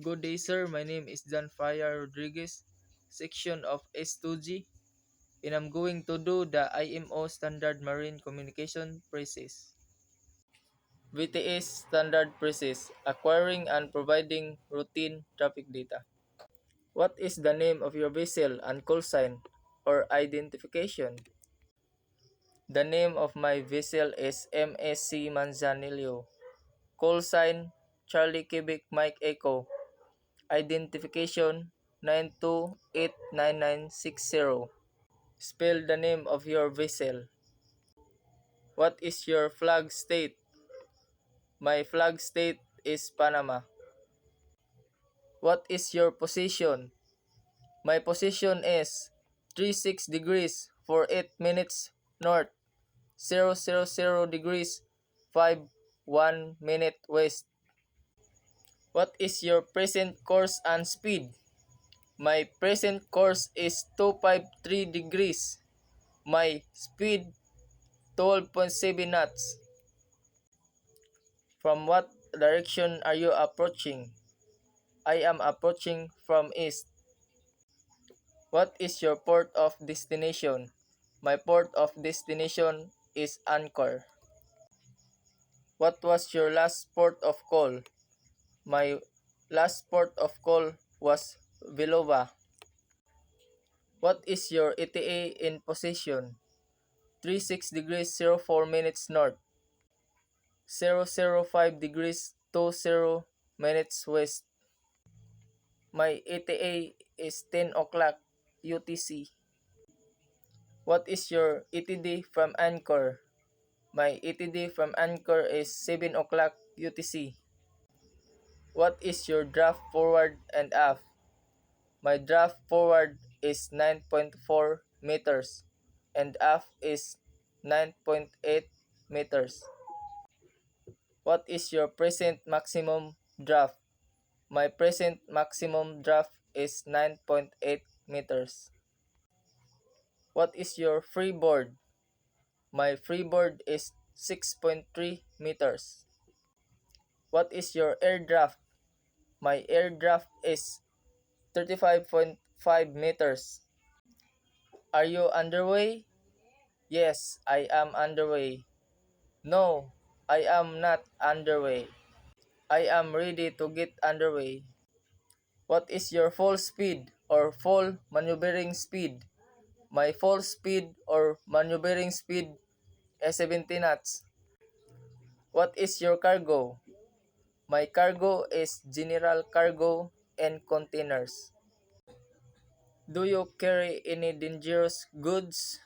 Good day, sir. My name is John Faya Rodriguez, section of S2G, and I'm going to do the IMO Standard Marine Communication Process. VTS Standard Process, acquiring and providing routine traffic data. What is the name of your vessel and call sign or identification? The name of my vessel is MSC Manzanillo. Call sign Charlie Quebec Mike Echo. Identification 92899960. Spell the name of your vessel. What is your flag state? My flag state is Panama. What is your position? My position is 36 degrees 48 minutes north, 000 degrees 51 minute west. What is your present course and speed? My present course is 253 degrees. My speed 12.7 knots. From what direction are you approaching? I am approaching from east. What is your port of destination? My port of destination is Anchor. What was your last port of call? My last port of call was Vilova. What is your ETA in position? 36 degrees 04 minutes north, 005 degrees 20 minutes west. My ETA is 10 o'clock UTC. What is your ETD from Anchor? My ETD from Anchor is 7 o'clock UTC. What is your draft forward and aft? My draft forward is 9.4 meters and aft is 9.8 meters. What is your present maximum draft? My present maximum draft is 9.8 meters. What is your freeboard? My freeboard is 6.3 meters. What is your air draft? My air draft is 35.5 meters. Are you underway? Yes, I am underway. No, I am not underway. I am ready to get underway. What is your full speed or full maneuvering speed? My full speed or maneuvering speed is 70 knots. What is your cargo? My cargo is general cargo and containers. Do you carry any dangerous goods?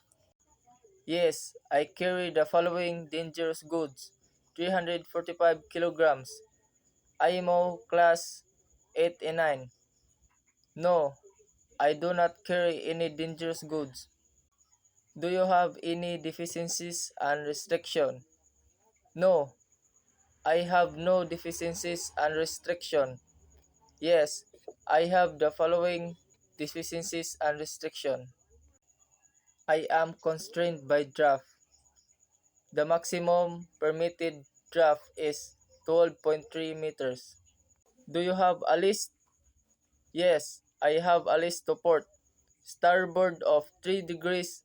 Yes, I carry the following dangerous goods. 345 kilograms. IMO class 8 and 9. No, I do not carry any dangerous goods. Do you have any deficiencies and restriction? No, I have no deficiencies and restriction. Yes, I have the following deficiencies and restriction. I am constrained by draft. The maximum permitted draft is 12.3 meters. Do you have a list? Yes, I have a list to port. Starboard of 3 degrees.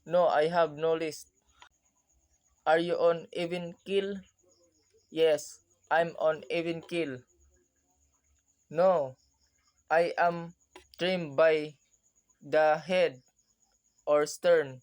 No, I have no list. Are you on even keel? Yes, I'm on even keel. No, I am trimmed by the head or stern.